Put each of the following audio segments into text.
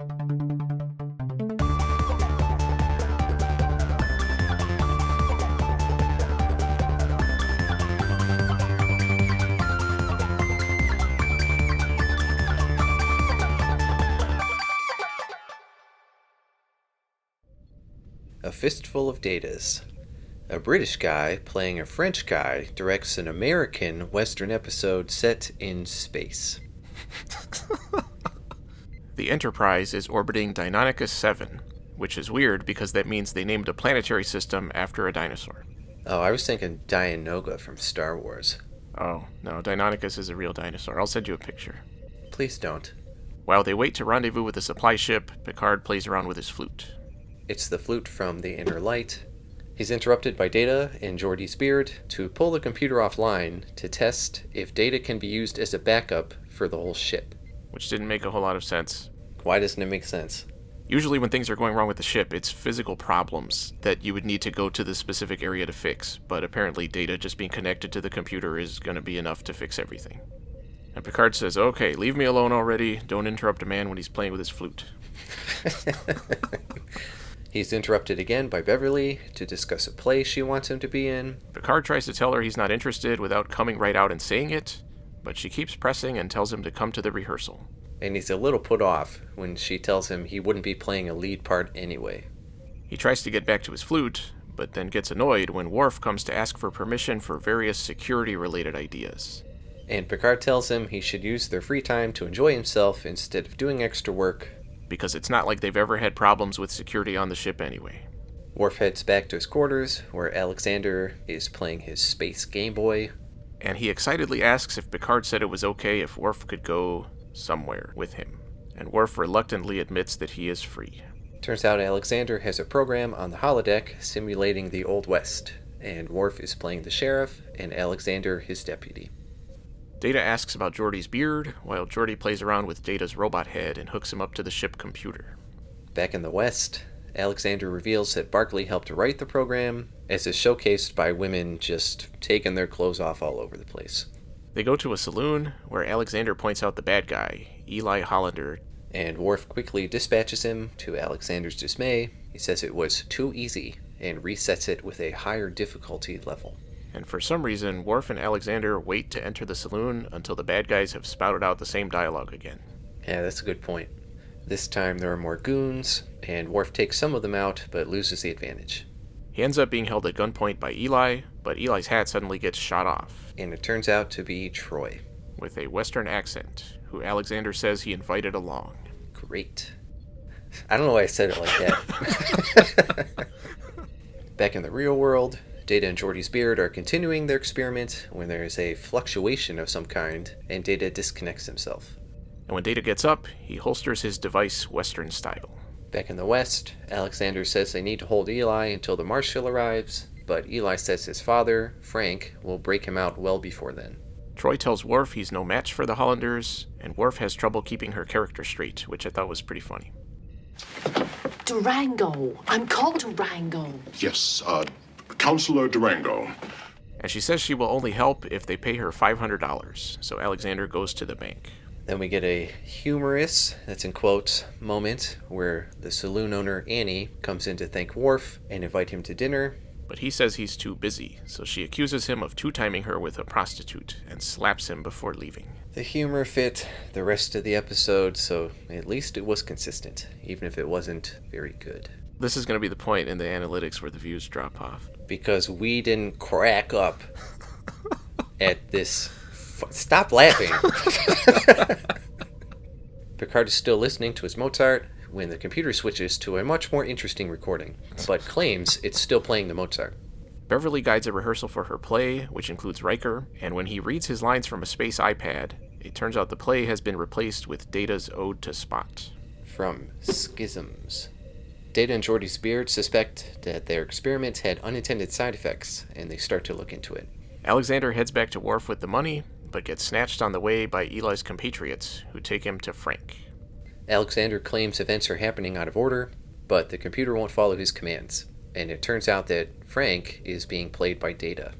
A Fistful of Datas. A British guy playing a French guy directs an American Western episode set in space. The Enterprise is orbiting Deinonychus 7, which is weird because that means they named a planetary system after a dinosaur. Oh, I was thinking Deinonychus from Star Wars. Oh, no, Deinonychus is a real dinosaur. I'll send you a picture. Please don't. While they wait to rendezvous with the supply ship, Picard plays around with his flute. It's the flute from the Inner Light. He's interrupted by Data and Geordi's beard to pull the computer offline to test if Data can be used as a backup for the whole ship. Which didn't make a whole lot of sense. Why doesn't it make sense? Usually when things are going wrong with the ship, it's physical problems that you would need to go to the specific area to fix, but apparently Data just being connected to the computer is going to be enough to fix everything. And Picard says, "Okay, leave me alone already. Don't interrupt a man when he's playing with his flute." He's interrupted again by Beverly to discuss a play she wants him to be in. Picard tries to tell her he's not interested without coming right out and saying it, but she keeps pressing and tells him to come to the rehearsal. And he's a little put off when she tells him he wouldn't be playing a lead part anyway. He tries to get back to his flute, but then gets annoyed when Worf comes to ask for permission for various security-related ideas. And Picard tells him he should use their free time to enjoy himself instead of doing extra work, because it's not like they've ever had problems with security on the ship anyway. Worf heads back to his quarters, where Alexander is playing his space Game Boy. And he excitedly asks if Picard said it was okay if Worf could go somewhere with him. And Worf reluctantly admits that he is free. Turns out Alexander has a program on the holodeck simulating the Old West, and Worf is playing the sheriff, and Alexander his deputy. Data asks about Geordi's beard, while Geordi plays around with Data's robot head and hooks him up to the ship computer. Back in the West, Alexander reveals that Barclay helped write the program, as is showcased by women just taking their clothes off all over the place. They go to a saloon, where Alexander points out the bad guy, Eli Hollander. And Worf quickly dispatches him, to Alexander's dismay. He says it was too easy, and resets it with a higher difficulty level. And for some reason, Worf and Alexander wait to enter the saloon until the bad guys have spouted out the same dialogue again. Yeah, that's a good point. This time there are more goons, and Worf takes some of them out, but loses the advantage. He ends up being held at gunpoint by Eli, but Eli's hat suddenly gets shot off. And it turns out to be Troy. With a Western accent, who Alexander says he invited along. Great. I don't know why I said it like that. Back in the real world, Data and Geordi's beard are continuing their experiment when there is a fluctuation of some kind, and Data disconnects himself. And when Data gets up, he holsters his device Western style. Back in the West, Alexander says they need to hold Eli until the Marshal arrives, but Eli says his father, Frank, will break him out well before then. Troy tells Worf he's no match for the Hollanders, and Worf has trouble keeping her character straight, which I thought was pretty funny. Durango. I'm called Durango. Yes, Counselor Durango. And she says she will only help if they pay her $500, so Alexander goes to the bank. Then we get a humorous, that's in quotes, moment where the saloon owner, Annie, comes in to thank Worf and invite him to dinner. But he says he's too busy, so she accuses him of two-timing her with a prostitute and slaps him before leaving. The humor fit the rest of the episode, so at least it was consistent, even if it wasn't very good. This is going to be the point in the analytics where the views drop off. Because we didn't crack up at this. Stop laughing. Picard is still listening to his Mozart when the computer switches to a much more interesting recording, but claims it's still playing the Mozart. Beverly guides a rehearsal for her play, which includes Riker, and when he reads his lines from a space iPad, it turns out the play has been replaced with Data's Ode to Spot. From Schisms. Data and Geordi's beard suspect that their experiment had unintended side effects, and they start to look into it. Alexander heads back to Worf with the money, but gets snatched on the way by Eli's compatriots, who take him to Frank. Alexander claims events are happening out of order, but the computer won't follow his commands, and it turns out that Frank is being played by Data.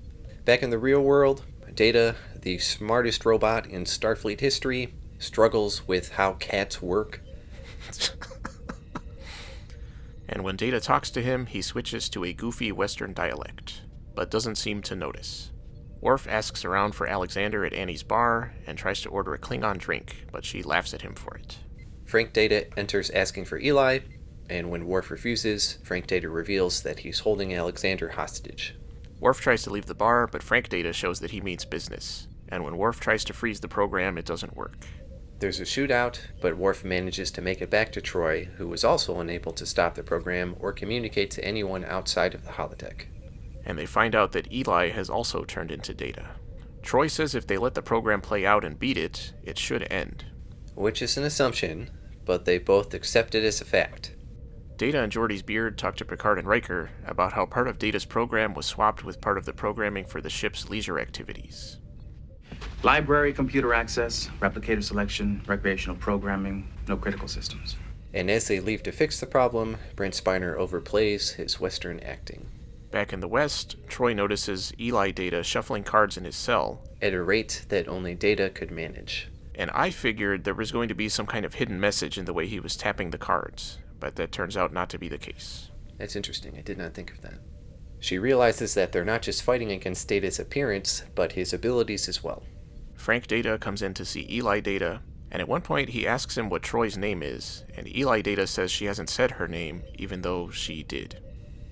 Back in the real world, Data, the smartest robot in Starfleet history, struggles with how cats work. And when Data talks to him, he switches to a goofy Western dialect, but doesn't seem to notice. Worf asks around for Alexander at Annie's bar and tries to order a Klingon drink, but she laughs at him for it. Frank Data enters asking for Eli, and when Worf refuses, Frank Data reveals that he's holding Alexander hostage. Worf tries to leave the bar, but Frank Data shows that he means business, and when Worf tries to freeze the program, it doesn't work. There's a shootout, but Worf manages to make it back to Troy, who was also unable to stop the program or communicate to anyone outside of the holodeck. And they find out that Eli has also turned into Data. Troy says if they let the program play out and beat it, it should end. Which is an assumption, but they both accept it as a fact. Data and Geordi's beard talk to Picard and Riker about how part of Data's program was swapped with part of the programming for the ship's leisure activities. Library, computer access, replicator selection, recreational programming, no critical systems. And as they leave to fix the problem, Brent Spiner overplays his Western acting. Back in the West, Troy notices Eli Data shuffling cards in his cell at a rate that only Data could manage. And I figured there was going to be some kind of hidden message in the way he was tapping the cards, but that turns out not to be the case. That's interesting. I did not think of that. She realizes that they're not just fighting against Data's appearance, but his abilities as well. Frank Data comes in to see Eli Data, and at one point he asks him what Troy's name is, and Eli Data says she hasn't said her name, even though she did.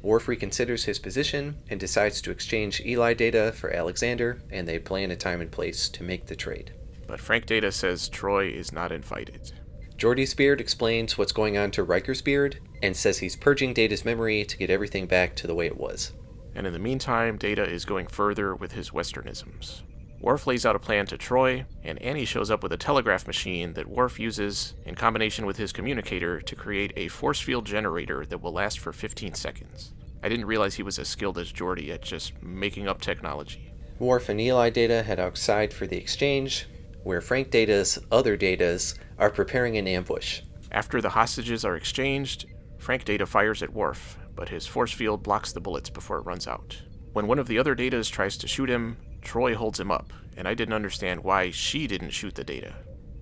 Worf reconsiders his position and decides to exchange Eli Data for Alexander, and they plan a time and place to make the trade. But Frank Data says Troy is not invited. Geordi's beard explains what's going on to Riker's beard, and says he's purging Data's memory to get everything back to the way it was. And in the meantime, Data is going further with his Westernisms. Worf lays out a plan to Troy, and Annie shows up with a telegraph machine that Worf uses, in combination with his communicator, to create a force field generator that will last for 15 seconds. I didn't realize he was as skilled as Geordi at just making up technology. Worf and Eli Data head outside for the exchange, where Frank Data's other Datas are preparing an ambush. After the hostages are exchanged, Frank Data fires at Worf, but his force field blocks the bullets before it runs out. When one of the other Datas tries to shoot him, Troy holds him up, and I didn't understand why she didn't shoot the Data.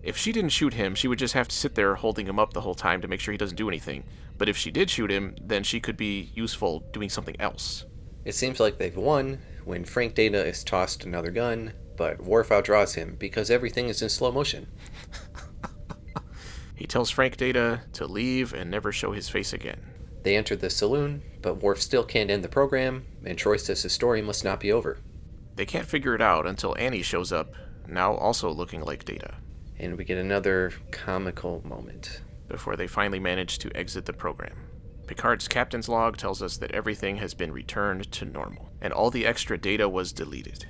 If she didn't shoot him, she would just have to sit there holding him up the whole time to make sure he doesn't do anything. But if she did shoot him, then she could be useful doing something else. It seems like they've won when Frank Data is tossed another gun, but Worf outdraws him because everything is in slow motion. He tells Frank Data to leave and never show his face again. They enter the saloon, but Worf still can't end the program, and Troy says his story must not be over. They can't figure it out until Annie shows up, now also looking like Data. And we get another comical moment. Before they finally manage to exit the program. Picard's captain's log tells us that everything has been returned to normal, and all the extra data was deleted.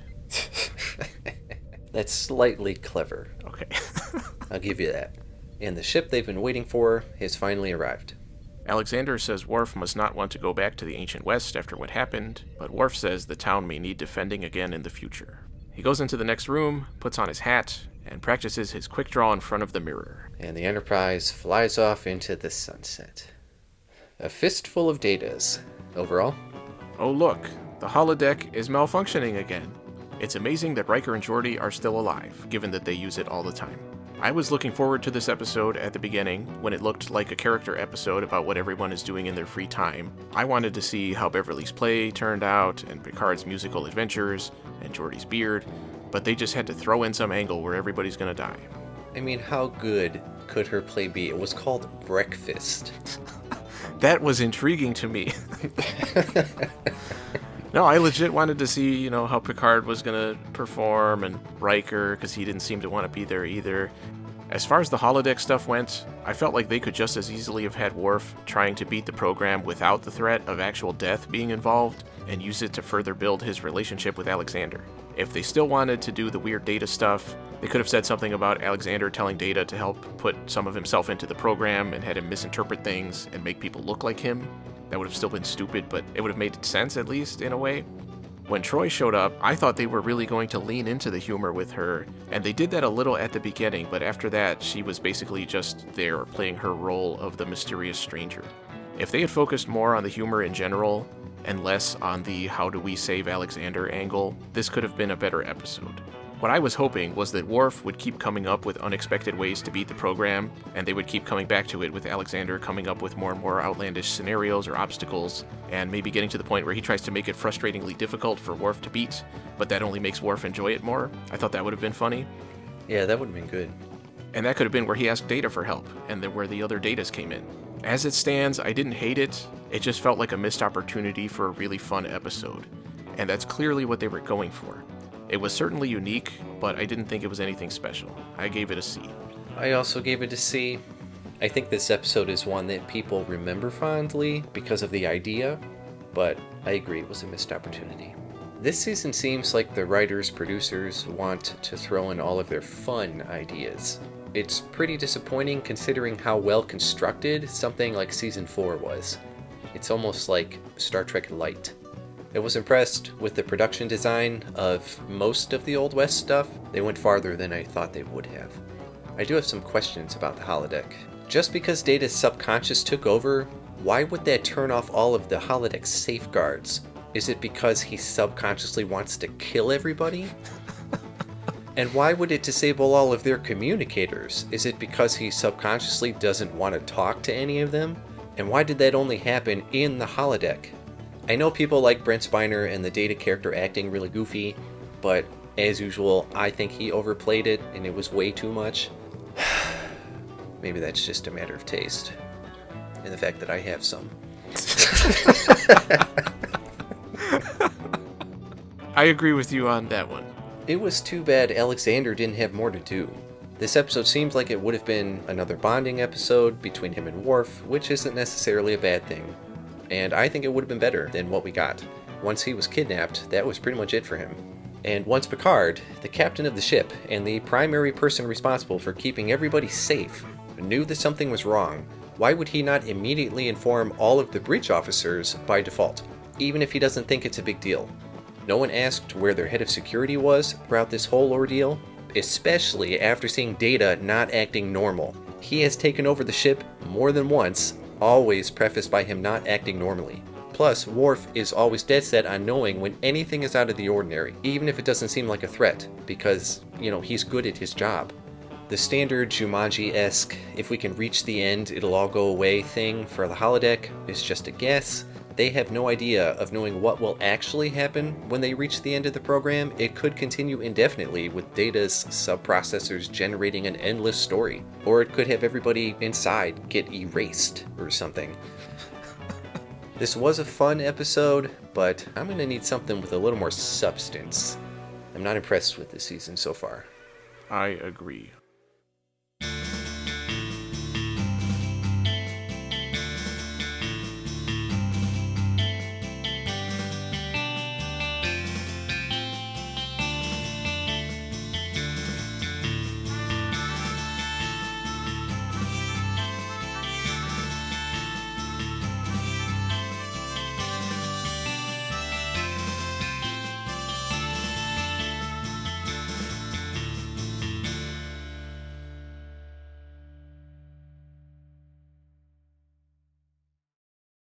That's slightly clever. Okay. I'll give you that. And the ship they've been waiting for has finally arrived. Alexander says Worf must not want to go back to the ancient West after what happened, but Worf says the town may need defending again in the future. He goes into the next room, puts on his hat, and practices his quick draw in front of the mirror. And the Enterprise flies off into the sunset. A fistful of datas. Overall? Oh look, the holodeck is malfunctioning again. It's amazing that Riker and Geordi are still alive, given that they use it all the time. I was looking forward to this episode at the beginning, when it looked like a character episode about what everyone is doing in their free time. I wanted to see how Beverly's play turned out, and Picard's musical adventures, and Geordi's beard, but they just had to throw in some angle where everybody's gonna die. I mean, how good could her play be? It was called Breakfast. That was intriguing to me. No, I legit wanted to see, how Picard was going to perform, and Riker, because he didn't seem to want to be there either. As far as the holodeck stuff went, I felt like they could just as easily have had Worf trying to beat the program without the threat of actual death being involved, and use it to further build his relationship with Alexander. If they still wanted to do the weird Data stuff, they could have said something about Alexander telling Data to help put some of himself into the program and had him misinterpret things and make people look like him. That would have still been stupid, but it would have made sense, at least, in a way. When Troy showed up, I thought they were really going to lean into the humor with her, and they did that a little at the beginning, but after that, she was basically just there, playing her role of the mysterious stranger. If they had focused more on the humor in general, and less on the how do we save Alexander angle, this could have been a better episode. What I was hoping was that Worf would keep coming up with unexpected ways to beat the program, and they would keep coming back to it with Alexander coming up with more and more outlandish scenarios or obstacles, and maybe getting to the point where he tries to make it frustratingly difficult for Worf to beat, but that only makes Worf enjoy it more. I thought that would have been funny. Yeah, that would have been good. And that could have been where he asked Data for help, and where the other Datas came in. As it stands, I didn't hate it. It just felt like a missed opportunity for a really fun episode. And that's clearly what they were going for. It was certainly unique, but I didn't think it was anything special. I gave it a C. I also gave it a C. I think this episode is one that people remember fondly because of the idea, but I agree it was a missed opportunity. This season seems like the writers, producers want to throw in all of their fun ideas. It's pretty disappointing considering how well constructed something like Season 4 was. It's almost like Star Trek Light. I was impressed with the production design of most of the Old West stuff. They went farther than I thought they would have. I do have some questions about the holodeck. Just because Data's subconscious took over, why would that turn off all of the holodeck safeguards? Is it because he subconsciously wants to kill everybody? And why would it disable all of their communicators? Is it because he subconsciously doesn't want to talk to any of them? And why did that only happen in the holodeck? I know people like Brent Spiner and the Data character acting really goofy, but as usual, I think he overplayed it and it was way too much. Maybe that's just a matter of taste. And the fact that I have some. I agree with you on that one. It was too bad Alexander didn't have more to do. This episode seems like it would have been another bonding episode between him and Worf, which isn't necessarily a bad thing. And I think it would have been better than what we got. Once he was kidnapped, that was pretty much it for him. And once Picard, the captain of the ship and the primary person responsible for keeping everybody safe, knew that something was wrong, why would he not immediately inform all of the bridge officers by default, even if he doesn't think it's a big deal? No one asked where their head of security was throughout this whole ordeal, especially after seeing Data not acting normal. He has taken over the ship more than once, always prefaced by him not acting normally. Plus, Worf is always dead set on knowing when anything is out of the ordinary, even if it doesn't seem like a threat, because, he's good at his job. The standard Jumanji-esque, if we can reach the end, it'll all go away thing for the holodeck is just a guess. They have no idea of knowing what will actually happen when they reach the end of the program. It could continue indefinitely with Data's subprocessors generating an endless story. Or it could have everybody inside get erased or something. This was a fun episode, but I'm going to need something with a little more substance. I'm not impressed with this season so far. I agree.